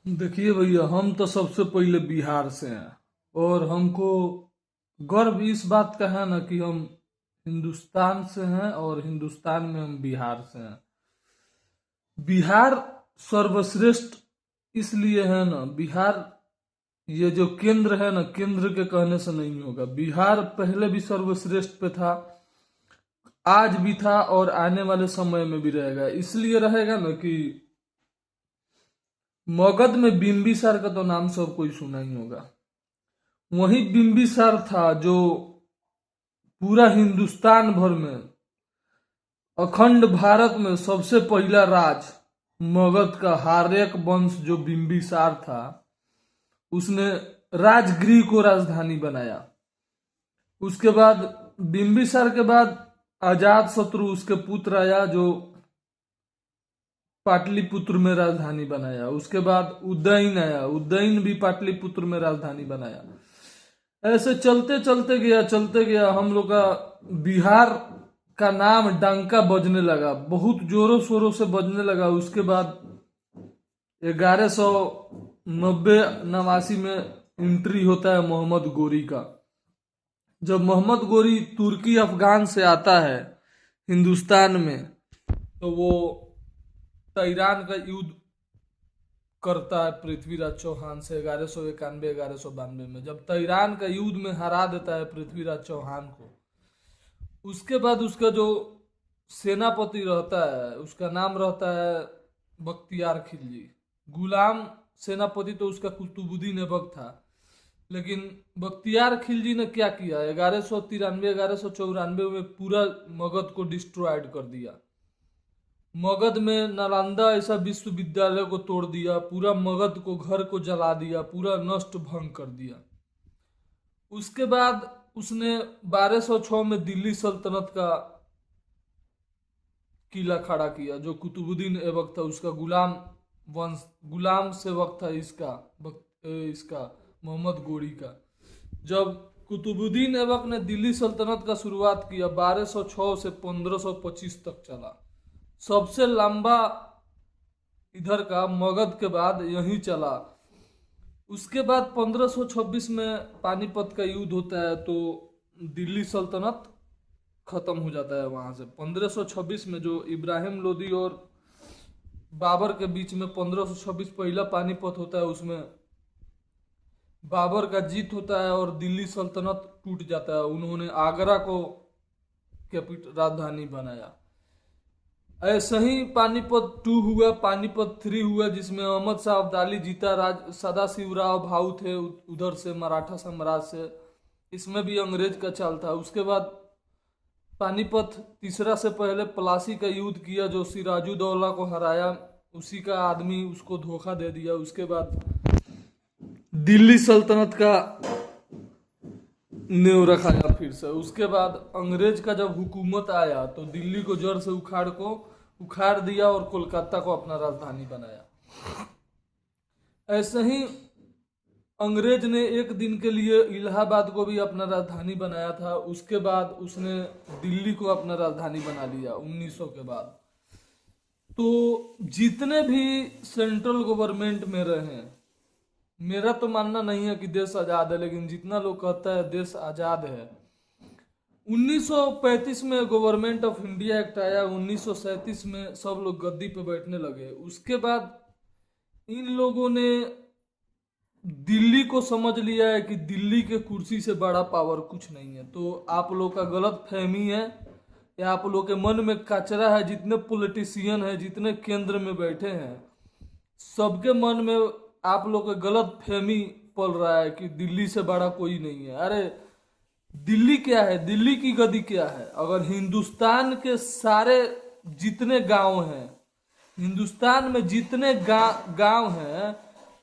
देखिए भैया, हम तो सबसे पहले बिहार से हैं। और हमको गर्व इस बात का है ना कि हम हिंदुस्तान से हैं और हिंदुस्तान में हम बिहार से हैं। बिहार सर्वश्रेष्ठ इसलिए है ना। बिहार, ये जो केंद्र है ना, केंद्र के कहने से नहीं होगा। बिहार पहले भी सर्वश्रेष्ठ पे था, आज भी था और आने वाले समय में भी रहेगा। इसलिए रहेगा ना कि मगध में बिंबिसार का तो नाम सब कोई सुना ही होगा। वही बिंबिसार था जो पूरा हिंदुस्तान भर में, अखंड भारत में सबसे पहला राज, मगध का हार्यक वंश जो बिंबिसार था, उसने राजगृह को राजधानी बनाया। उसके बाद बिंबिसार के बाद अजात शत्रु उसके पुत्र आया जो पाटलिपुत्र में राजधानी बनाया। उसके बाद उदयन आया, उदयन भी पाटलिपुत्र में राजधानी बनाया। ऐसे चलते चलते गया हम लोग का बिहार का नाम डंका बजने लगा, बहुत जोरों शोरों से बजने लगा। उसके बाद 1190 नवासी में एंट्री होता है मोहम्मद गोरी का। जब मोहम्मद गोरी तुर्की अफगान से आता है हिंदुस्तान में, तो वो तैरान का युद्ध करता है पृथ्वीराज चौहान से 1191 1192 में। जब तैरान का युद्ध में हरा देता है पृथ्वीराज चौहान को, उसके बाद उसका जो सेनापति रहता है उसका नाम रहता है बख्तियार खिलजी। गुलाम सेनापति तो उसका कुतुबुद्दीन ऐबक था, लेकिन बख्तियार खिलजी ने क्या किया, 1193 1194 में पूरा मगध को डिस्ट्रॉयड कर दिया। मगध में नालंदा ऐसा विश्वविद्यालय को तोड़ दिया, पूरा मगध को घर को जला दिया, पूरा नष्ट भंग कर दिया। उसके बाद उसने 1206 में दिल्ली सल्तनत का किला खड़ा किया, जो कुतुबुद्दीन ऐबक था उसका गुलाम वंश, गुलाम सेवक था इसका मोहम्मद गोरी का। जब कुतुबुद्दीन ऐबक ने दिल्ली सल्तनत का शुरुआत किया, 1206 से 1525 तक चला। सबसे लंबा इधर का मगध के बाद यही चला। उसके बाद 1526 में पानीपत का युद्ध होता है, तो दिल्ली सल्तनत खत्म हो जाता है वहां से। 1526 में जो इब्राहिम लोदी और बाबर के बीच में 1526 पहला पानीपत होता है, उसमें बाबर का जीत होता है और दिल्ली सल्तनत टूट जाता है। उन्होंने आगरा को राजधानी बनाया। ऐसे ही पानीपत 2 हुआ, पानीपत 3 हुआ, जिसमें अहमद शाह अब्दाली जीता। सदाशिवराव भाऊ थे उधर से, मराठा साम्राज्य से। इसमें भी अंग्रेज का चाल था। उसके बाद पानीपत तीसरा से पहले प्लासी का युद्ध किया, जो सिराजुद्दौला को हराया। उसी का आदमी उसको धोखा दे दिया। उसके बाद दिल्ली सल्तनत का नींव रखा गया फिर से। उसके बाद अंग्रेज का जब हुकूमत आया तो दिल्ली को जड़ से उखाड़ दिया और कोलकाता को अपना राजधानी बनाया। ऐसे ही अंग्रेज ने एक दिन के लिए इलाहाबाद को भी अपना राजधानी बनाया था। उसके बाद उसने दिल्ली को अपना राजधानी बना लिया 1900 के बाद। तो जितने भी सेंट्रल गवर्नमेंट में रहे, मेरा तो मानना नहीं है कि देश आजाद है, लेकिन जितना लोग कहता है देश आजाद है। 1935 में गवर्नमेंट ऑफ इंडिया एक्ट आया, 1937 में सब लोग गद्दी पे बैठने लगे। उसके बाद इन लोगों ने दिल्ली को समझ लिया है कि दिल्ली के कुर्सी से बड़ा पावर कुछ नहीं है। तो आप लोग का गलत फहमी है, या आप लोग के मन में कचरा है। जितने पॉलिटिशियन है, जितने केंद्र में बैठे हैं, सबके मन में आप लोग के गलत फहमी पल रहा है कि दिल्ली से बड़ा कोई नहीं है। अरे दिल्ली क्या है, दिल्ली की गद्दी क्या है? अगर हिंदुस्तान के सारे जितने गांव हैं, हिंदुस्तान में जितने गांव हैं,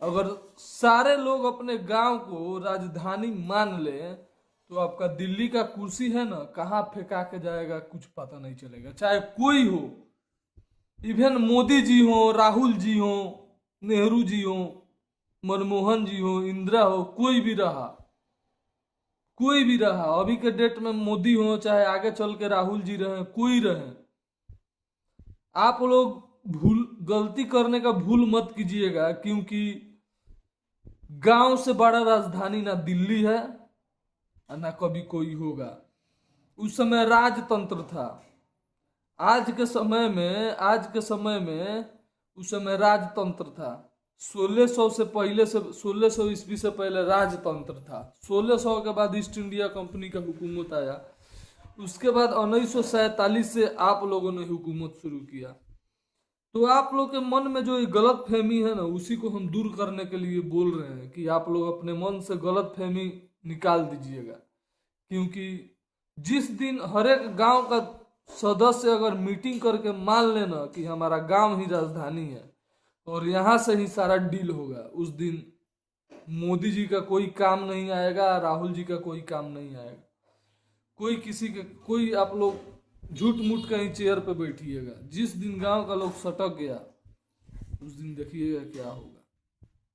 अगर सारे लोग अपने गांव को राजधानी मान ले, तो आपका दिल्ली का कुर्सी है ना, कहाँ फेंका के जाएगा कुछ पता नहीं चलेगा। चाहे कोई हो, इवन मोदी जी हो, राहुल जी हो, नेहरू जी हो, मनमोहन जी हो, इंदिरा हो, कोई भी रहा, अभी के डेट में मोदी हो, चाहे आगे चल के राहुल जी रहे, कोई रहे, आप लोग गलती करने का भूल मत कीजिएगा। क्योंकि गांव से बड़ा राजधानी ना दिल्ली है और ना कभी कोई होगा। उस समय राजतंत्र था। आज के समय में उस समय राजतंत्र था। 1600 से पहले से 1600 ईस्वी से पहले राजतंत्र था। 1600 के बाद ईस्ट इंडिया कंपनी का हुकूमत आया। उसके बाद 1947 से आप लोगों ने हुकूमत शुरू किया। तो आप लोग के मन में जो ये गलत फहमी है ना, उसी को हम दूर करने के लिए बोल रहे हैं कि आप लोग अपने मन से गलत फहमी निकाल दीजिएगा। क्योंकि जिस दिन हर एक गांव का सदस्य अगर मीटिंग करके मान लेना कि हमारा गांव ही राजधानी है और यहाँ से ही सारा डील होगा, उस दिन मोदी जी का कोई काम नहीं आएगा, राहुल जी का कोई काम नहीं आएगा। कोई किसी के कोई आप लोग झूठ मूठ कहीं चेयर पे बैठिएगा। जिस दिन गांव का लोग सटक गया, उस दिन देखिएगा क्या होगा।